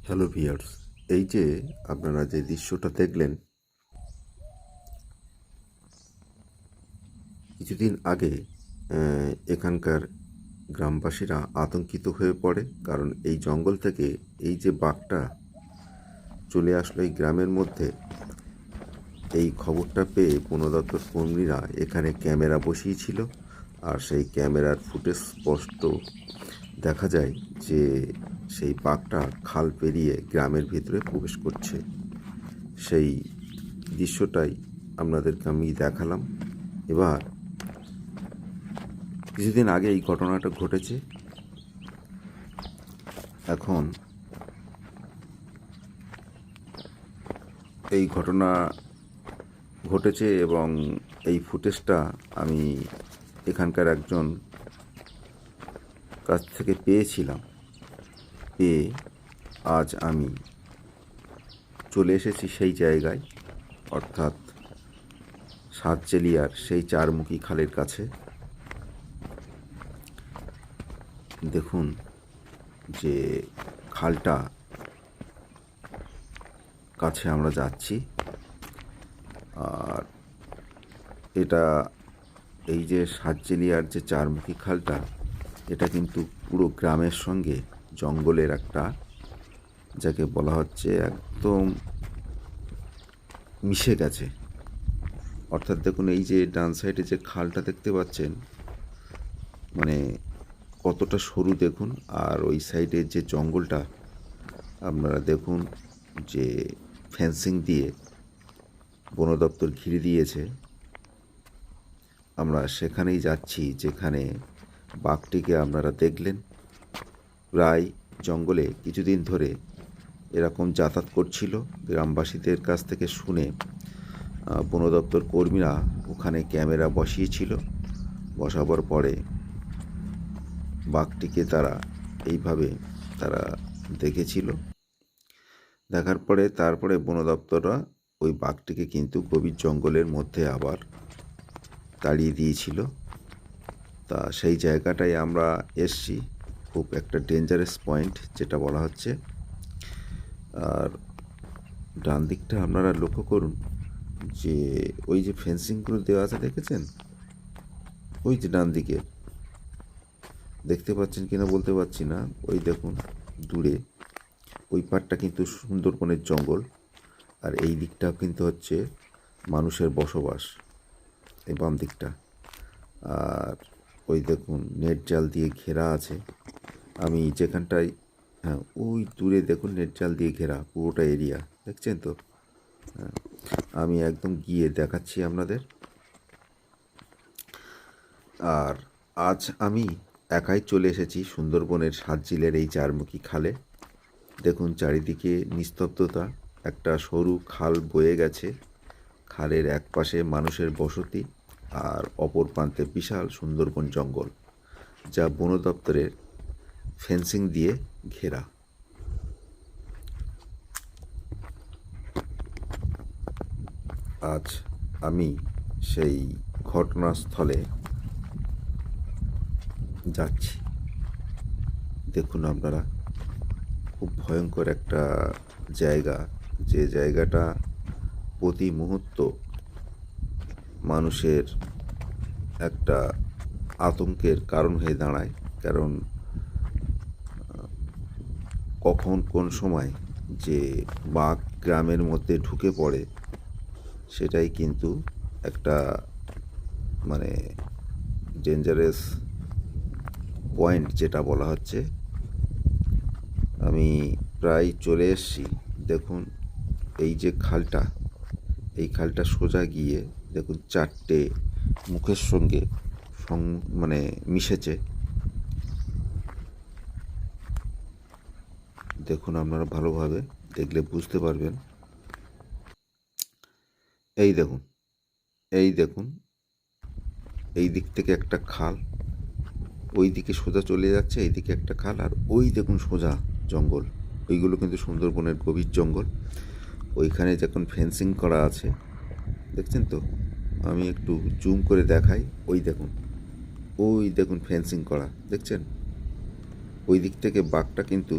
Hello viewers, এই যে আপনারা যে দৃশ্যটা দেখলেন, কিছুদিন আগে এখানকার গ্রামবাসীরা আতঙ্কিত হয়ে পড়ে। কারণ এই জঙ্গল থেকে এই যে বাঘটা চলে আসলো এই গ্রামের মধ্যে, এই খবরটা পেয়ে বন দপ্তর কর্মীরা এখানে ক্যামেরা বসিয়েছিল। আর সেই ক্যামেরার ফুটেজ স্পষ্ট দেখা যায় যে সেই বাঘটা খাল পেরিয়ে গ্রামের ভিতরে প্রবেশ করছে। সেই দৃশ্যটাই আপনাদেরকে আমি দেখালাম। এবার কিছুদিন আগে এই ঘটনাটা ঘটেছে। এখন এই ঘটনা ঘটেছে এবং এই ফুটেজটা আমি এখানকার একজন কাছ থেকে পেয়েছিলাম। পেয়ে আজ আমি চলে এসেছি সেই জায়গায়, অর্থাৎ সাতচেলিয়ার সেই চারমুখী খালের কাছে। দেখুন যে খালটা কাছে আমরা যাচ্ছি। আর এটা এই যে সাতচেলিয়ার যে চারমুখী খালটা, এটা কিন্তু পুরো গ্রামের সঙ্গে জঙ্গলের একটা, যাকে বলা হচ্ছে একদম মিশে গেছে। অর্থাৎ দেখুন, এই যে ডান সাইডে যে খালটা দেখতে পাচ্ছেন, মানে কতটা সরু দেখুন। আর ওই সাইডে যে জঙ্গলটা আপনারা দেখুন, যে ফেন্সিং দিয়ে বন দপ্তর ঘিরে দিয়েছে। আমরা সেখানেই যাচ্ছি যেখানে বাঘটিকে আপনারা দেখলেন। প্রায় জঙ্গলে কিছুদিন ধরে এরকম যাতায়াত করছিল। গ্রামবাসীদের কাছ থেকে শুনে বন দপ্তর কর্মীরা ওখানে ক্যামেরা বসিয়েছিল। বসাবার পরে বাঘটিকে এইভাবে তারা দেখেছিল। দেখার পরে তারপরে বন দপ্তররা ওই বাঘটিকে কিন্তু গভীর জঙ্গলের মধ্যে আবার তাড়িয়ে দিয়েছিল। তা সেই জায়গাটায় আমরা এসছি, খুব একটা ডেঞ্জারাস পয়েন্ট যেটা বলা হচ্ছে। আর ডান দিকটা আপনারা লক্ষ্য করুন, যে ওই যে ফেন্সিংগুলো দেওয়া আছে দেখেছেন, ওই যে ডান দিকে দেখতে পাচ্ছেন কিনা বলতে পারছি না। ওই দেখুন দূরে ওই পাটটা কিন্তু সুন্দরবনের জঙ্গল, আর এই দিকটা কিন্তু হচ্ছে মানুষের বসবাস, এই বাম দিকটা। আর ওই দেখুন নেট জাল দিয়ে ঘেরা আছে। আমি যেখানটায়, হ্যাঁ ওই দূরে দেখুন নেট জাল দিয়ে ঘেরা পুরোটা এরিয়া, দেখছেন তো? হ্যাঁ, আমি একদম গিয়ে দেখাচ্ছি আপনাদের। আর আজ আমি একাই চলে এসেছি সুন্দরবনের সাতঝিলের এই চারমুখী খালে। দেখুন চারিদিকে নিস্তব্ধতা, একটা সরু খাল বয়ে গেছে। খালের এক পাশে মানুষের বসতি, আর অপর প্রান্তে বিশাল সুন্দরবন জঙ্গল, যা বন দপ্তরের ফেন্সিং দিয়ে ঘেরা। আজ আমি সেই ঘটনাস্থলে যাচ্ছি। দেখুন আপনারা, খুব ভয়ঙ্কর একটা জায়গা, যে জায়গাটা প্রতি মুহূর্ত মানুষের একটা আতঙ্কের কারণ হয়ে দাঁড়ায়। কারণ কখন কোন সময় যে বাঘ গ্রামের মধ্যে ঢুকে পড়ে, সেটাই কিন্তু একটা মানে ডেঞ্জারাস পয়েন্ট যেটা বলা হচ্ছে। আমি প্রায় চলে এসেছি। দেখুন এই যে খালটা, এই খালটা সোজা গিয়ে দেখুন চারটে মুখের সঙ্গে মানে মিশেছে। দেখুন আপনারা ভালোভাবে দেখলে বুঝতে পারবেন। এই দেখুন, এই দেখুন, এই দিক থেকে একটা খাল, ওই দিকে সোজা চলে যাচ্ছে, এই দিকে একটা খাল, আর ওই দেখুন সোজা জঙ্গল। ওইগুলো কিন্তু সুন্দরবনের গভীর জঙ্গল। ওইখানে যখন ফেন্সিং করা আছে, দেখছেন তো? আমি একটু জুম করে দেখাই। ওই দেখুন, ওই দেখুন ফেন্সিং করা, দেখছেন? ওই দিক থেকে বাঘটা কিন্তু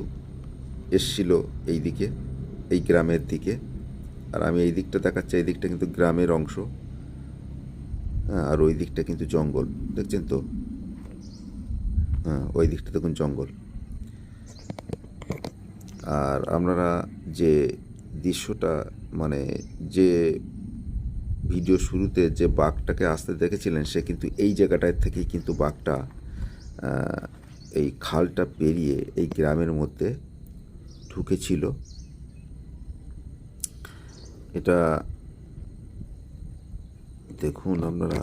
এসছিল এই দিকে, এই গ্রামের দিকে। আর আমি এই দিকটা দেখাচ্ছি, এই দিকটা কিন্তু গ্রামের অংশ। হ্যাঁ, আর ওই দিকটা কিন্তু জঙ্গল, দেখছেন তো? হ্যাঁ, ওই দিকটা দেখুন জঙ্গল। আর আপনারা যে দৃশ্যটা, মানে যে ভিডিও শুরুতে যে বাঘটাকে আসতে দেখেছিলেন, সে কিন্তু এই জায়গাটায় থেকেই কিন্তু বাঘটা এই খালটা পেরিয়ে এই গ্রামের মধ্যে ঢুকেছিল। এটা দেখুন আপনারা,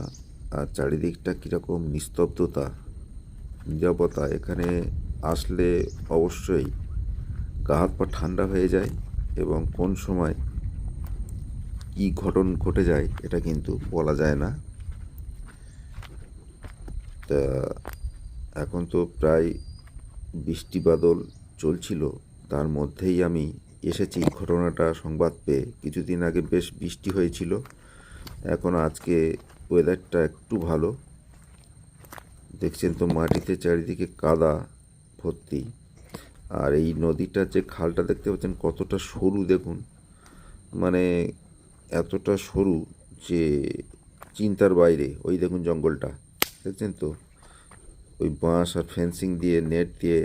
আর চারিদিকটা কীরকম নিস্তব্ধতা, নীরবতা। এখানে আসলে অবশ্যই গা হাত পা ঠান্ডা হয়ে যায়, এবং কোন সময় কী ঘটে যায় এটা কিন্তু বলা যায় না। তা এখন তো প্রায় বৃষ্টি বাদল চলছিল, তার মধ্যেই আমি এসেছি ঘটনাটা সংবাদ পেয়ে। কিছুদিন আগে বেশ বৃষ্টি হয়েছিল, এখন আজকে ওয়েদারটা একটু ভালো। দেখছেন তো মাটিতে চারিদিকে কাদা ভর্তি। আর এই নদীটার যে খালটা দেখতে পাচ্ছেন কতটা সরু দেখুন, মানে এতটা সরু যে চিন্তার বাইরে। ওই দেখুন জঙ্গলটা, দেখছেন তো? ওই বাঁশ আর ফেন্সিং দিয়ে, নেট দিয়ে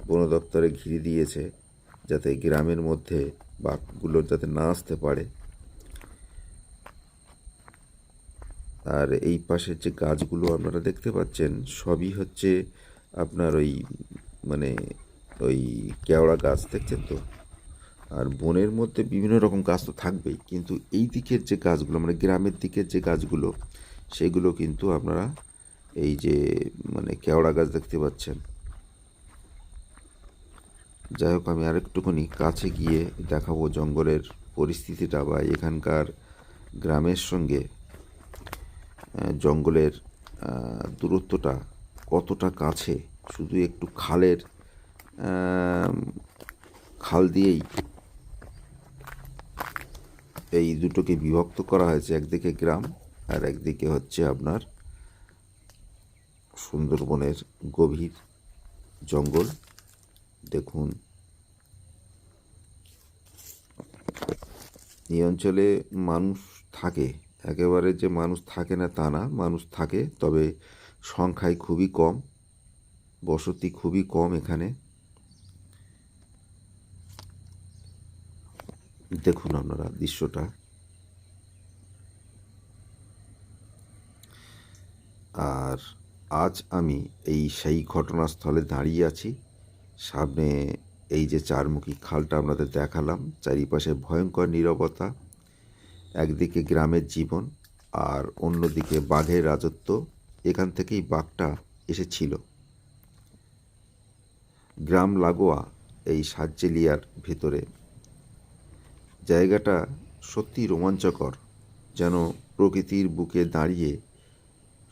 বন দপ্তরে ঘিরে দিয়েছে, যাতে গ্রামের মধ্যে বাঘগুলো যাতে না আসতে পারে। আর এই পাশের যে গাছগুলো আপনারা দেখতে পাচ্ছেন, সবই হচ্ছে আপনার ওই, মানে ওই কেওড়া গাছ, দেখছেন তো? আর বনের মধ্যে বিভিন্ন রকম গাছ তো থাকবেই, কিন্তু এই দিকের যে গাছগুলো, মানে গ্রামের দিকের যে গাছগুলো, সেগুলো কিন্তু আপনারা এই যে মানে কেওড়া গাছ দেখতে পাচ্ছেন। যাই হোক, আমি আরেকটুখানি কাছে গিয়ে দেখাবো জঙ্গলের পরিস্থিতিটা, বা এখানকার গ্রামের সঙ্গে জঙ্গলের দূরত্বটা কতটা কাছে। শুধু একটু খাল দিয়েই এই দুটোকে বিভক্ত করা হয়েছে, একদিকে গ্রাম আর একদিকে হচ্ছে আপনার সুন্দরবনের গভীর জঙ্গল। দেখুন, এই অঞ্চলে মানুষ থাকে, একেবারে যে মানুষ থাকে না তা না, মানুষ থাকে, তবে সংখ্যায় খুবই কম, বসতি খুবই কম এখানে। দেখুন আপনারা দৃশ্যটা। আর আজ আমি এই সেই ঘটনাস্থলে দাঁড়িয়ে আছি। সামনে এই যে চারমুখী খালটা আপনাদের দেখালাম, চারিপাশে ভয়ঙ্কর নীরবতা, একদিকে গ্রামের জীবন আর অন্যদিকে বাঘের রাজত্ব। এখান থেকেই বাঘটা এসেছিল। গ্রাম লাগোয়া এই সার্জেলিয়ার ভেতরে জায়গাটা সত্যি রোমাঞ্চকর, যেন প্রকৃতির বুকে দাঁড়িয়ে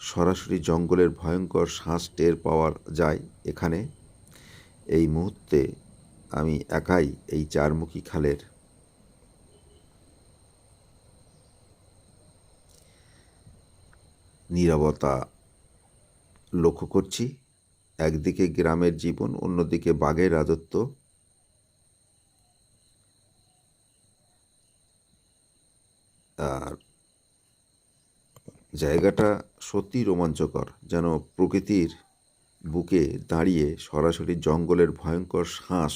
সরাসরি জঙ্গলের ভয়ঙ্কর শ্বাস টের পাওয়া যায় এখানে। এই মুহূর্তে আমি একাই এই চারমুখী খালের নীরবতা লক্ষ্য করছি। একদিকে গ্রামের জীবন, অন্যদিকে বাঘের রাজত্ব। আর জায়গাটা সত্যি রোমাঞ্চকর, যেন প্রকৃতির বুকে দাঁড়িয়ে সরাসরি জঙ্গলের ভয়ঙ্কর শ্বাস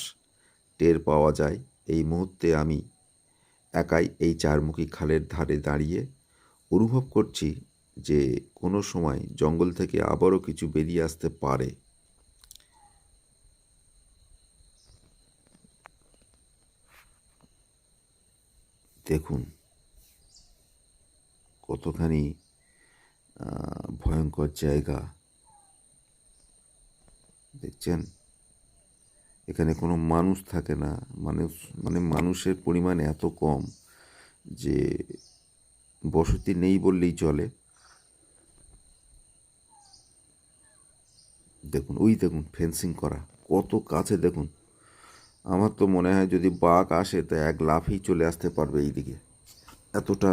টের পাওয়া যায়। এই মুহূর্তে আমি একাই এই চারমুখী খালের ধারে দাঁড়িয়ে অনুভব করছি যে কোনো সময় জঙ্গল থেকে আবারও কিছু বেরিয়ে আসতে পারে। দেখুন কতখানি ভয়ঙ্কর জায়গা, দেখছেন? এখানে কোনো মানুষ থাকে না, মানুষের পরিমাণ এত কম যে বসতি নেই বললেই চলে। দেখুন, ওই দেখুন ফেন্সিং করা, কত কাছে দেখুন। আমার তো মনে হয় যদি বাঘ আসে তো এক লাফেই চলে আসতে পারবে এই দিকে, এতটা।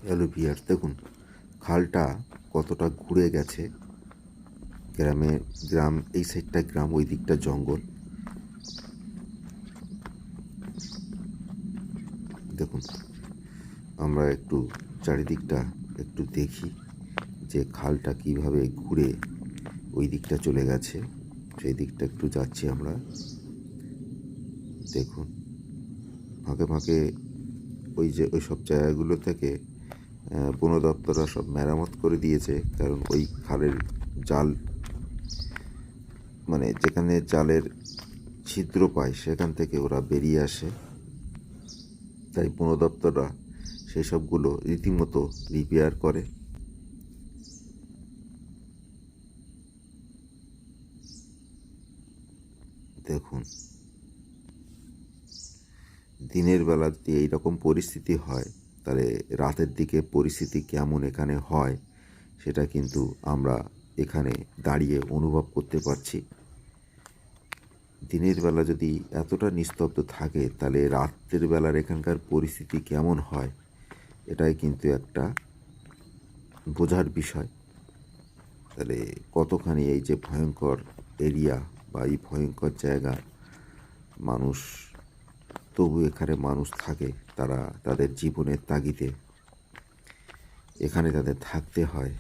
হ্যালো ভিউয়ার্স, দেখুন খালটা কতটা ঘুরে গেছে। গ্রাম এই সাইডটা গ্রাম, ওই দিকটা জঙ্গল। দেখুন, আমরা একটু চারিদিকটা একটু দেখি যে খালটা কিভাবে ঘুরে ওই দিকটা চলে গেছে। সেই দিকটা একটু যাচ্ছি আমরা। দেখুন, ফাঁকে ফাঁকে ওই সব জায়গাগুলো থেকে বন দপ্তররা সব মেরামত করে দিয়েছে, কারণ ওই খালের জাল, মানে যেখানে জালের ছিদ্র পায় সেখান থেকে ওরা বেরিয়ে আসে। তাই বন দপ্তররা সেসবগুলো রীতিমতো রিপেয়ার করে। দেখুন, দিনের বেলা যদি এইরকম পরিস্থিতি হয়, তাহলে রাতের দিকে পরিস্থিতি কেমন এখানে হয় সেটা কিন্তু আমরা এখানে দাঁড়িয়ে অনুভব করতে পারছি। দিনের বেলা যদি এতটা নিস্তব্ধ থাকে, তাহলে রাতের বেলার এখানকার পরিস্থিতি কেমন হয় এটাই কিন্তু একটা বোঝার বিষয়। তাহলে কতখানি এই যে ভয়ঙ্কর এরিয়া বা এই ভয়ঙ্কর জায়গা, মানুষ তবু এখানে মানুষ থাকে, তারা তাদের জীবনের তাগিদে এখানে তাদের থাকতে হয়।